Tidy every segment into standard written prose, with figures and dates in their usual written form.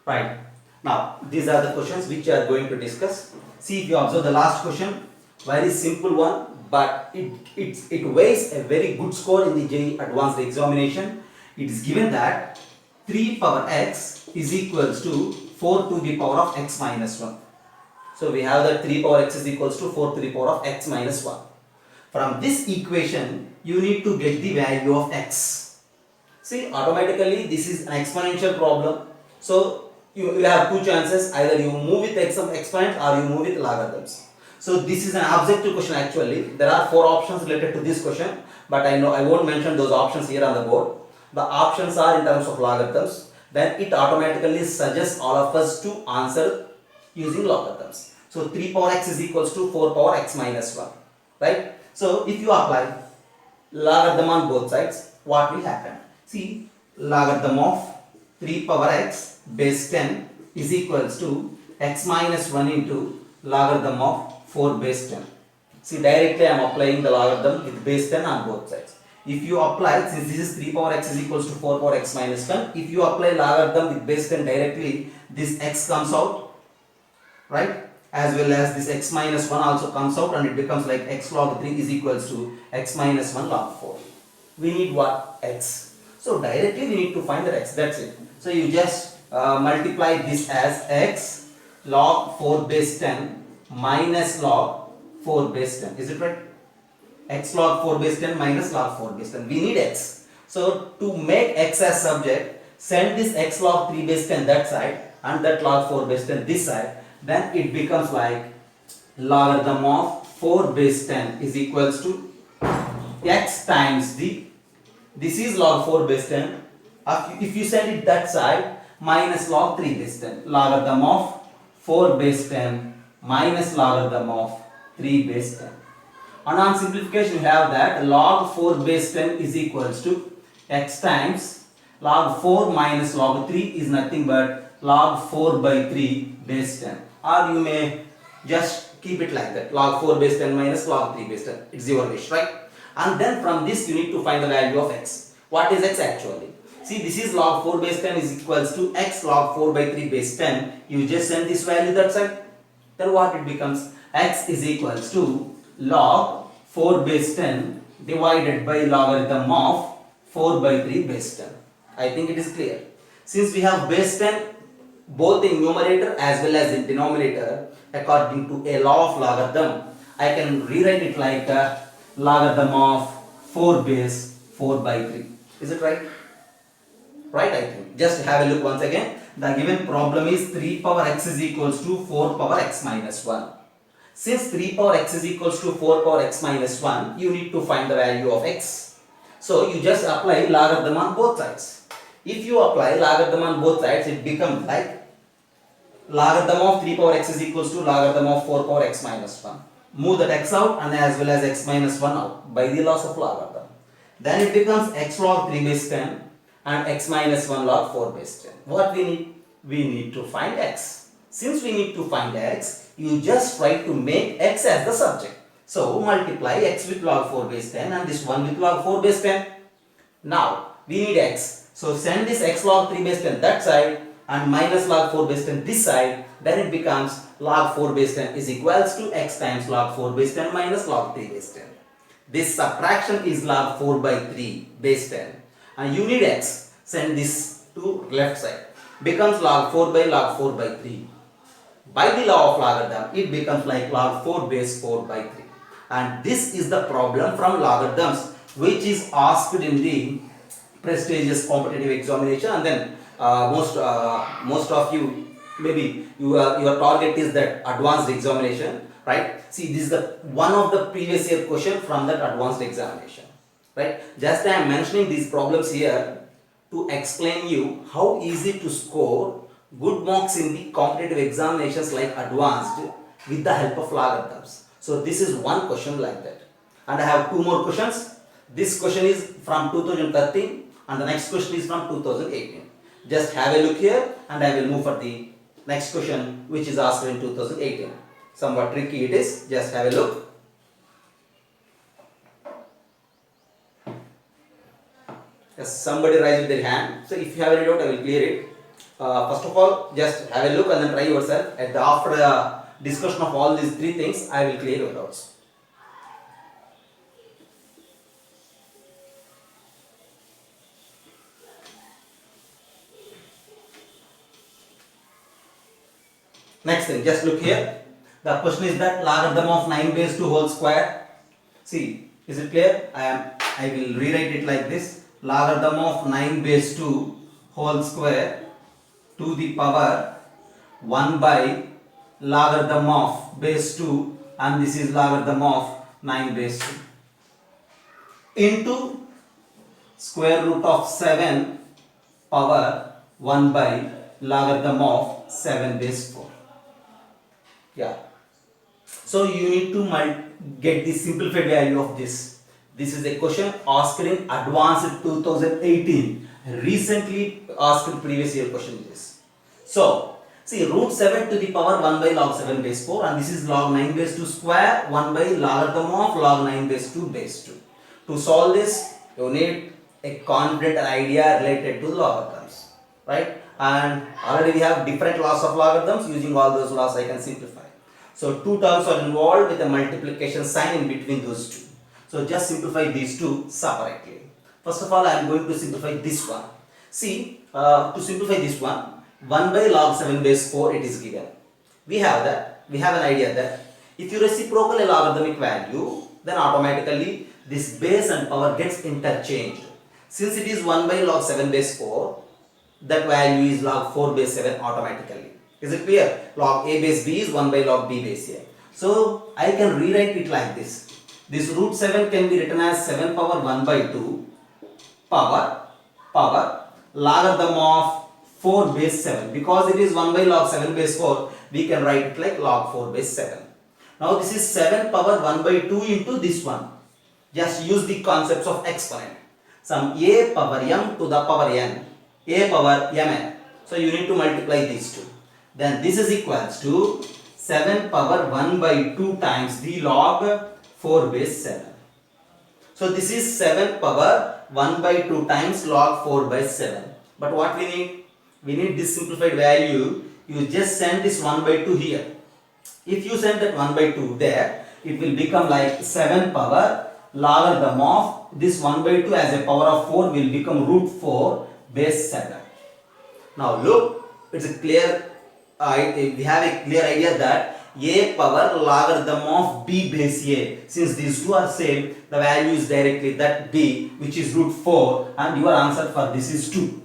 Right. Now, these are the questions which we are going to discuss. See, if you observe the last question, very simple one, but it weighs a very good score in the JEE Advanced Examination. It is given that 3 power x is equals to 4 to the power of x minus 1. So, we have that 3 power x is equals to 4 to the power of x minus 1. From this equation, you need to get the value of x. See, automatically this is an exponential problem. So you have two chances, either you move with exponent or you move with logarithms. So this is an objective question actually. There are 4 options related to this question, but I know I won't mention those options here on the board. The options are in terms of logarithms. Then it automatically suggests all of us to answer using logarithms. So 3 power x is equals to 4 power x minus 1. Right? So if you apply logarithm on both sides, what will happen? See, logarithm of 3 power x base 10 is equals to x minus 1 into logarithm of 4 base 10. See, directly I am applying the logarithm with base 10 on both sides. If you apply, since this is 3 power x is equals to 4 power x minus 10, if you apply logarithm with base 10 directly, this x comes out, right? As well as this x minus 1 also comes out, and it becomes like x log 3 is equals to x minus 1 log 4. We need what? X. So directly we need to find the x, that's it. So you just multiply this as x log 4 base 10 minus log 4 base 10. Is it right? X log 4 base 10 minus log 4 base 10. We need x. So to make x as subject, send this x log 3 base 10 that side and that log 4 base 10 this side. Then it becomes like logarithm of 4 base 10 is equals to x times the, this is log 4 base 10. If you send it that side, minus log 3 base 10. Logarithm of 4 base 10 minus logarithm of 3 base 10. And on simplification you have that log 4 base 10 is equals to x times log 4 minus log 3 is nothing but log 4 by 3 base 10. Or you may just keep it like that, log 4 base 10 minus log 3 base 10. It's your wish, right? And then from this you need to find the value of x. What is x actually? See, this is log 4 base 10 is equals to x log 4 by 3 base 10. You just send this value that side. Then what it becomes? X is equals to log 4 base 10 divided by logarithm of 4 by 3 base 10. I think it is clear. Since we have base 10 both in numerator as well as in denominator, according to a law of logarithm, I can rewrite it like logarithm of 4 base 4 by 3. Is it right? Right, I think. Just have a look once again. The given problem is 3 power x is equals to 4 power x minus 1. Since 3 power x is equals to 4 power x minus 1, you need to find the value of x. So you just apply logarithm on both sides. If you apply logarithm on both sides, it becomes like logarithm of 3 power x is equals to logarithm of 4 power x minus 1. Move that x out and as well as x minus 1 out by the loss of logarithm. Then it becomes x log 3 base 10 and x minus 1 log 4 base 10. What we need? We need to find x. Since we need to find x, you just try to make x as the subject. So multiply x with log 4 base 10 and this one with log 4 base 10. Now we need x. So send this x log 3 base 10 that side and minus log 4 base 10 this side. Then it becomes log 4 base 10 is equals to x times log 4 base 10 minus log 3 base 10. This subtraction is log 4 by 3 base 10. And you need x. Send this to left side. Becomes log 4 by 3. By the law of logarithm, it becomes like log 4 base 4 by 3. And this is the problem from logarithms which is asked in the prestigious competitive examination. And then most of you, maybe your target is that advanced examination, right? See, this is the one of the previous year question from that advanced examination, right? Just I am mentioning these problems here to explain you how easy to score good marks in the competitive examinations like advanced with the help of logarithms. So this is one question like that. And I have two more questions. This question is from 2013 and the next question is from 2018. Just have a look here and I will move for the next question which is asked in 2018. Somewhat tricky it is. Just have a look. Yes, somebody raised their hand. So if you have any doubt, I will clear it. First of all, just have a look and then try yourself. After the discussion of all these three things, I will clear your doubts. Next thing, just look here. The question is that logarithm of 9 base 2 whole square. See, is it clear? I will rewrite it like this. Logarithm of 9 base 2 whole square to the power 1 by logarithm of base 2, and this is logarithm of 9 base 2 into square root of 7 power 1 by logarithm of 7 base 4. Yeah. So you need to get the simplified value of this. This is a question asked in advanced 2018. Recently asked previous year question is. So see, root 7 to the power 1 by log 7 base 4, and this is log 9 base 2 square 1 by logarithm of log 9 base 2 base 2. To solve this, you need a confident idea related to logarithms, right? And already we have different laws of logarithms. Using all those laws, I can simplify. So two terms are involved with a multiplication sign in between those two. So just simplify these two separately. First of all, I am going to simplify this one. See, to simplify this one, 1 by log 7 base 4 it is given. We have an idea that if you reciprocal a logarithmic value, then automatically this base and power gets interchanged. Since it is 1 by log 7 base 4, that value is log 4 base 7 automatically. Is it clear? Log a base b is 1 by log b base a. So I can rewrite it like this. This root 7 can be written as 7 power 1 by 2 power logarithm of 4 base 7. Because it is 1 by log 7 base 4, we can write it like log 4 base 7. Now this is 7 power 1 by 2 into this one. Just use the concepts of exponent. Some a power m to the power n, a power mn. So you need to multiply these two. Then this is equals to 7 power 1 by 2 times the log 4 base 7. So this is 7 power 1 by 2 times log 4 by 7. But what we need? We need this simplified value. You just send this 1 by 2 here. If you send that 1 by 2 there, it will become like 7 power logarithm of this 1 by 2 as a power of 4 will become root 4 base 7. Now look, it's a clear, we have a clear idea that a power logarithm of b base a. Since these two are same, the value is directly that b, which is root 4, and your answer for this is 2.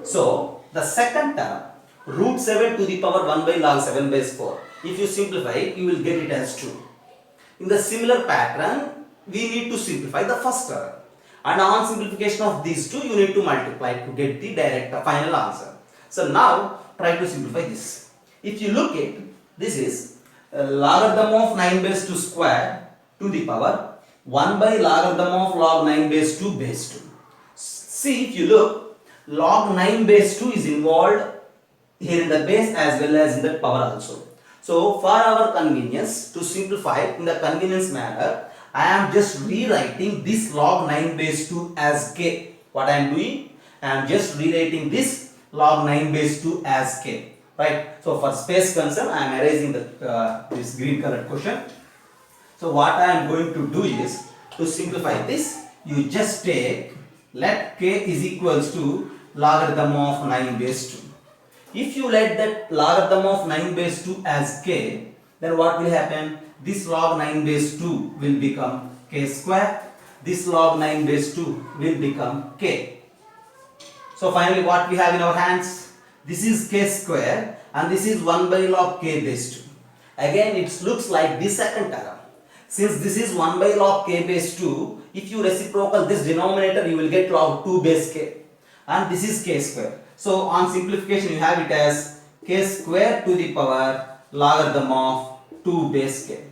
So the second term, root 7 to the power 1 by log 7 base 4. If you simplify it, you will get it as 2. In the similar pattern, we need to simplify the first term. And on simplification of these two, you need to multiply to get the direct final answer. So now try to simplify this. If you look at this is logarithm of 9 base 2 square to the power 1 by logarithm of log 9 base 2 base 2. See, if you look, log 9 base 2 is involved here in the base as well as in the power also. So for our convenience, to simplify in the convenience manner, I am just rewriting this log 9 base 2 as k. What I am doing? I am just rewriting this log 9 base 2 as k. Right? So for space concern, I am erasing this green colored question. So what I am going to do is, to simplify this, you just take, let k is equals to logarithm of 9 base 2. If you let that logarithm of 9 base 2 as k, then what will happen? This log 9 base 2 will become k square. This log 9 base 2 will become k. So finally what we have in our hands? This is k square and this is 1 by log k base 2. Again it looks like this second term. Since this is 1 by log k base 2, if you reciprocal this denominator, you will get log 2 base k. And this is k square. So on simplification you have it as k square to the power logarithm of 2 base k.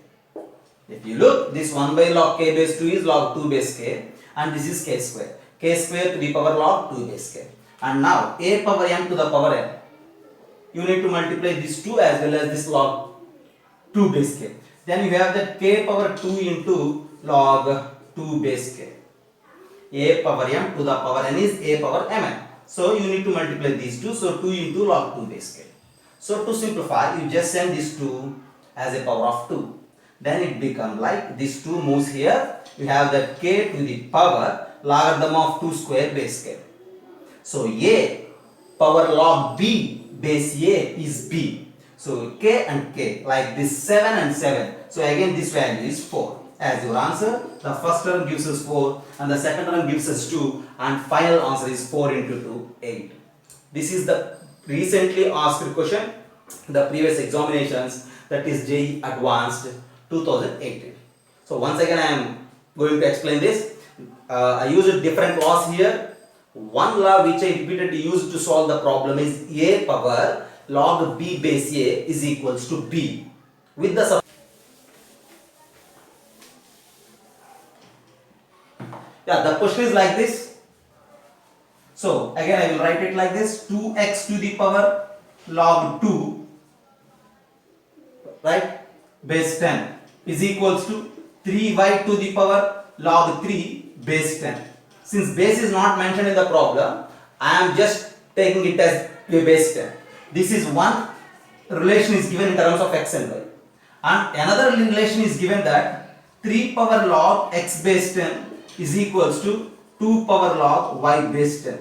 If you look, this 1 by log k base 2 is log 2 base k and this is k square. K square to the power log 2 base k. And now a power m to the power n. You need to multiply this 2 as well as this log 2 base k. Then you have that k power 2 into log 2 base k. A power m to the power n is a power mn. So you need to multiply these two. So 2 into log 2 base k. So to simplify, you just send this 2 as a power of 2. Then it becomes like this 2 moves here. You have that k to the power logarithm of 2 square base k. So a power log b base a is b. So k and k, like this 7 and 7. So again this value is 4 as your answer. The first term gives us 4 and the second term gives us 2, and final answer is 4 into 2, 8. This is the recently asked question, the previous examinations, that is JEE Advanced 2018. So once again I am going to explain this. I used different laws here. One law which I repeatedly used to solve the problem is a power log b base a is equals to b with the the question is like this. So again I will write it like this: 2x to the power log 2, right, base 10 is equals to 3y to the power log 3 base 10. Since base is not mentioned in the problem, I am just taking it as a base 10. This is one relation is given in terms of x and y, and another relation is given that 3 power log x base 10 is equals to 2 power log y base 10.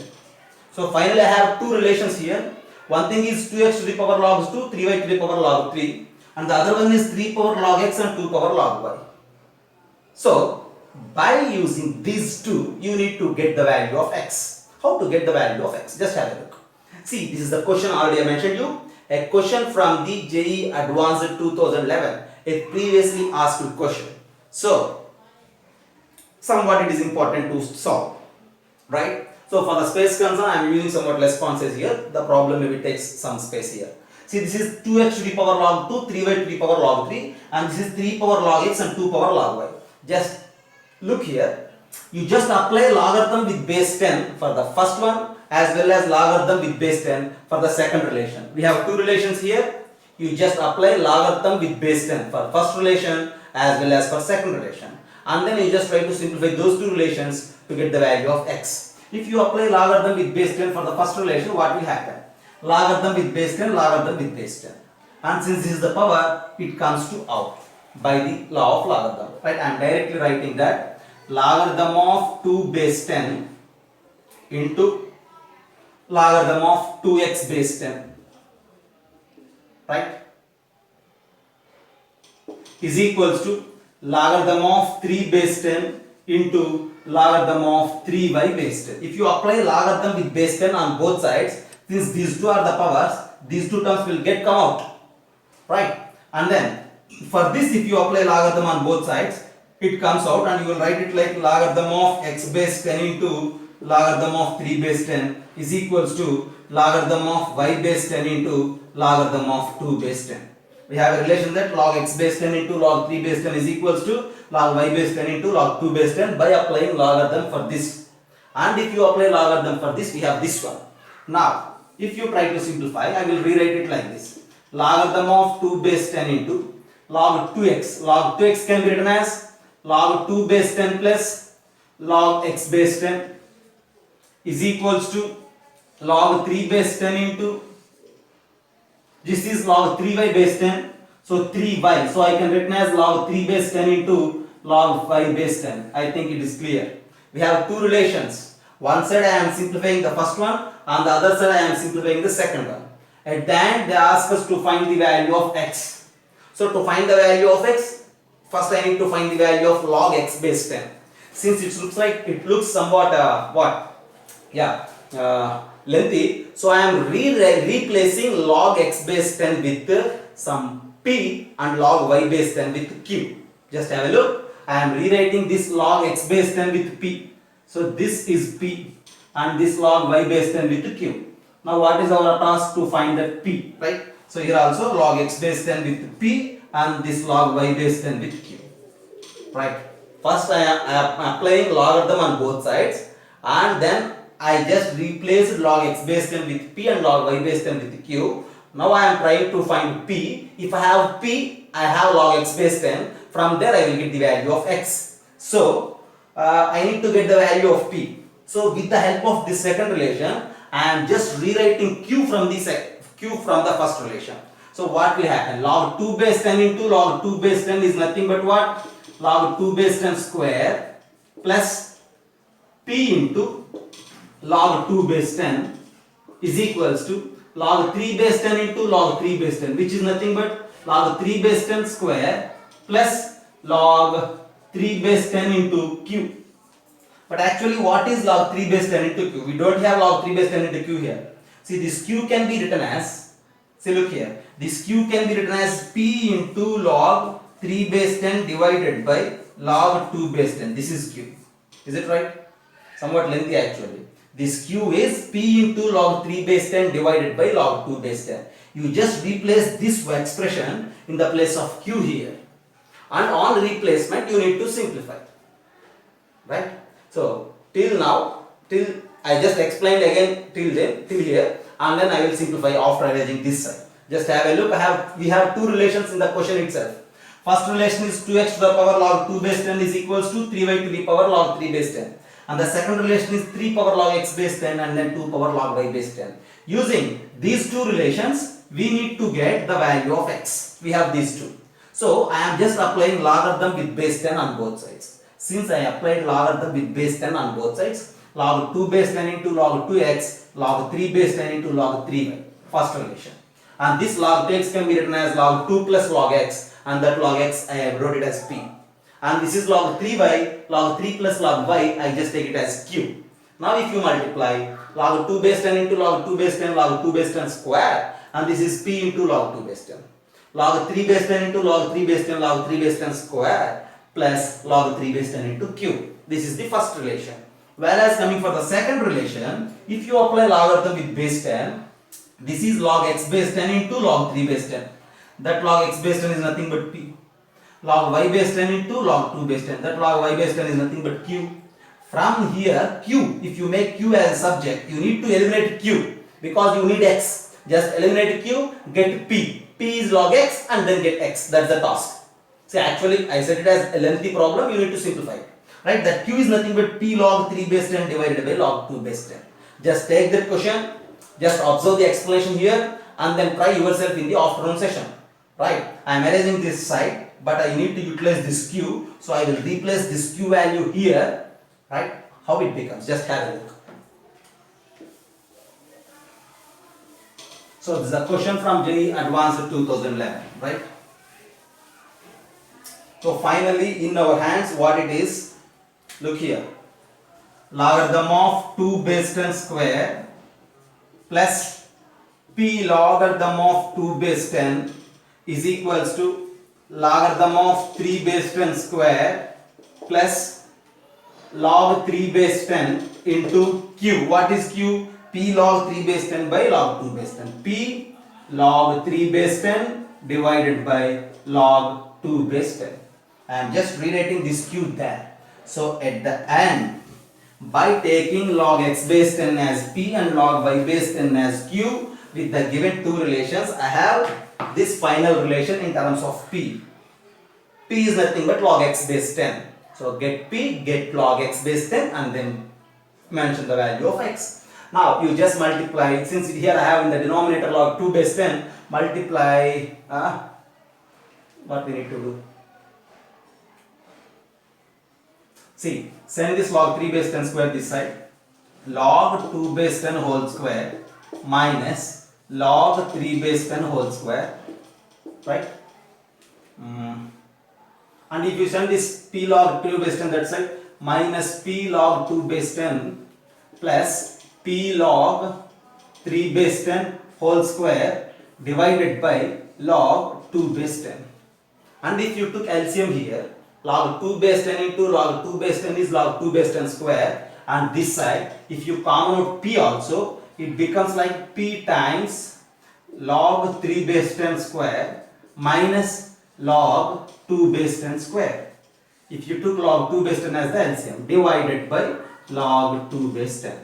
So finally I have two relations here. One thing is 2x to the power log 2, 3y to the power log 3, and the other one is 3 power log x and 2 power log y. So by using these two, you need to get the value of x. How to get the value of x? Just have a look. See, this is the question already I mentioned you. A question from the JEE Advanced 2011, a previously asked question. So somewhat it is important to solve, right? So for the space concern, I am using somewhat less spaces here. The problem maybe takes some space here. See, this is 2x to the power log 2, 3y to the power log 3, and this is 3 power log x and 2 power log y. Just look here. You just apply logarithm with base 10 for the first one as well as logarithm with base 10 for the second relation. We have two relations here. You just apply logarithm with base 10 for first relation as well as for second relation. And then you just try to simplify those two relations to get the value of x. If you apply logarithm with base 10 for the first relation, what will happen? Logarithm with base 10, logarithm with base 10. And since this is the power, it comes to out by the law of logarithm. Right? I am directly writing that logarithm of 2 base 10 into logarithm of 2x base 10, right, is equals to logarithm of 3 base 10 into logarithm of 3y base 10. If you apply logarithm with base 10 on both sides, since these two are the powers, these two terms will come out, right? And then for this, if you apply logarithm on both sides, it comes out and you will write it like logarithm of x base 10 into logarithm of 3 base 10 is equals to logarithm of y base 10 into logarithm of 2 base 10. We have a relation that log x base 10 into log 3 base 10 is equals to log y base 10 into log 2 base 10 by applying logarithm for this. And if you apply logarithm for this, we have this one. Now, if you try to simplify, I will rewrite it like this. Logarithm of 2 base 10 into log 2x. Log 2x can be written as log 2 base 10 plus log x base 10 is equals to log 3 base 10 into, this is log 3y base 10, so 3y, so I can written as log 3 base 10 into log 5 base 10. I think it is clear. We have two relations. One side I am simplifying the first one, on the other side I am simplifying the second one. At the end they ask us to find the value of x. So to find the value of x, first I need to find the value of log x base 10. Since it looks somewhat lengthy, so I am replacing log x base 10 with some p and log y base 10 with q. Just have a look. I am rewriting this log x base 10 with p. So this is p and this log y base 10 with q. Now what is our task? To find that p, right? So here also log x base 10 with p and this log y base 10 with q, right? First I am applying logarithm on both sides, and then I just replaced log x base 10 with p and log y base 10 with q. Now I am trying to find p. If I have p, I have log x base 10. From there I will get the value of x. So I need to get the value of p. So with the help of this second relation, I am just rewriting q from the first relation. So what will happen? Log 2 base 10 into log 2 base 10 is nothing but what? Log 2 base 10 square plus p into log 2 base 10 is equals to log 3 base 10 into log 3 base 10, which is nothing but log 3 base 10 square plus log 3 base 10 into q. But actually what is log 3 base 10 into q? We don't have log 3 base 10 into q here. See, this q can be written as, see look here, this q can be written as p into log 3 base 10 divided by log 2 base 10. This is q. Is it right? Somewhat lengthy actually. This q is p into log 3 base 10 divided by log 2 base 10. You just replace this expression in the place of q here. And on replacement you need to simplify. Right? So till now, till I just explained again till here, and then I will simplify after arranging this side. Just have a look. We have two relations in the question itself. First relation is 2x to the power log 2 base 10 is equals to 3y to the power log 3 base 10. And the second relation is 3 power log x base 10 and then 2 power log y base 10. Using these two relations, we need to get the value of x. We have these two. So I am just applying logarithm with base 10 on both sides. Since I applied logarithm with base 10 on both sides, log 2 base 10 into log 2x, log 3 base 10 into log 3y, first relation. And this log 2x can be written as log 2 plus log x, and that log x I have wrote it as p. And this is log 3y, log 3 plus log y, I just take it as q. Now if you multiply log 2 base 10 into log 2 base 10, log 2 base 10 square, and this is p into log 2 base 10. Log 3 base 10 into log 3 base 10, log 3 base 10 square plus log 3 base 10 into q. This is the first relation. Whereas coming for the second relation, if you apply logarithm with base 10, this is log x base 10 into log 3 base 10. That log x base 10 is nothing but p. Log y base 10 into log 2 base 10. That log y base 10 is nothing but q. From here, q, if you make q as a subject, you need to eliminate q because you need x. Just eliminate q, get p. P is log x and then get x. That's the task. See, actually I said it as a lengthy problem, you need to simplify it. Right? That q is nothing but p log 3 base 10 divided by log 2 base 10. Just take that question, just observe the explanation here and then try yourself in the afternoon session. Right? I am arranging this side, but I need to utilize this q. So I will replace this q value here. Right? How it becomes? Just have a look. So this is a question from JEE Advanced 2011. Right? So finally in our hands what it is, look here, logarithm of 2 base 10 square plus p logarithm of 2 base 10 is equals to logarithm of 3 base 10 square plus log 3 base 10 into q. What is q? P log 3 base 10 by log 2 base 10. P log 3 base 10 divided by log 2 base 10. I am just rewriting this q there. So at the end, by taking log x base 10 as p and log y base 10 as q with the given two relations, I have this final relation in terms of p. P is nothing but log x base 10. So get p, get log x base 10 and then mention the value of x. Now you just multiply, since here I have in the denominator log 2 base 10, multiply, what we need to do? See, send this log 3 base 10 square this side, log 2 base 10 whole square minus log 3 base 10 whole square, right? And if you send this p log 2 base 10 that side, minus p log 2 base 10 plus p log 3 base 10 whole square divided by log 2 base 10. And if you took LCM here, log 2 base 10 into log 2 base 10 is log 2 base 10 square, and this side if you common out p also, it becomes like p times log 3 base 10 square minus log 2 base 10 square. If you took log 2 base 10 as the LCM, divided by log 2 base 10.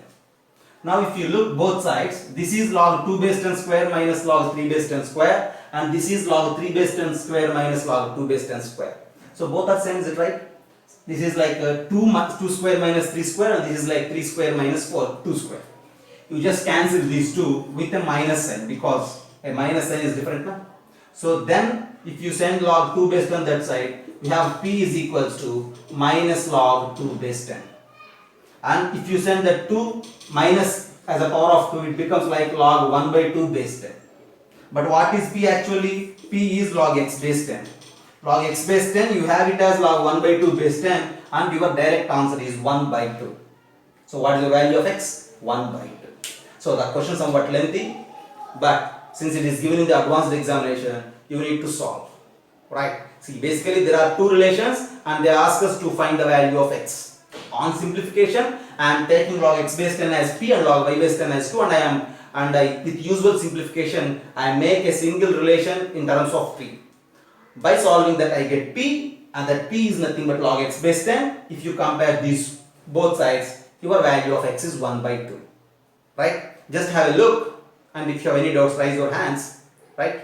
Now if you look both sides, this is log 2 base 10 square minus log 3 base 10 square, and this is log 3 base 10 square minus log 2 base 10 square. So both are same, is it right? This is like 2 square minus 3 square, and this is like 3 square minus 2 square. you just cancel these two with a minus sign because a minus sign is different now. So then if you send log 2 base 10 that side, we have p is equals to minus log 2 base 10. And if you send the 2 minus as a power of 2, it becomes like log 1 by 2 base 10. But what is p actually? P is log x base 10. Log x base 10, you have it as log 1 by 2 base 10 and your direct answer is 1 by 2. So what is the value of x? 1 by 2. So the question is somewhat lengthy, but since it is given in the advanced examination, you need to solve. Right? See, basically there are two relations and they ask us to find the value of x. On simplification, I am taking log x base 10 as p and log y base 10 as 2 and with usual simplification, I make a single relation in terms of p. By solving that, I get p, and that p is nothing but log x base 10. If you compare these both sides, your value of x is 1 by 2. Right? Just have a look, and if you have any doubts, raise your hands. Right?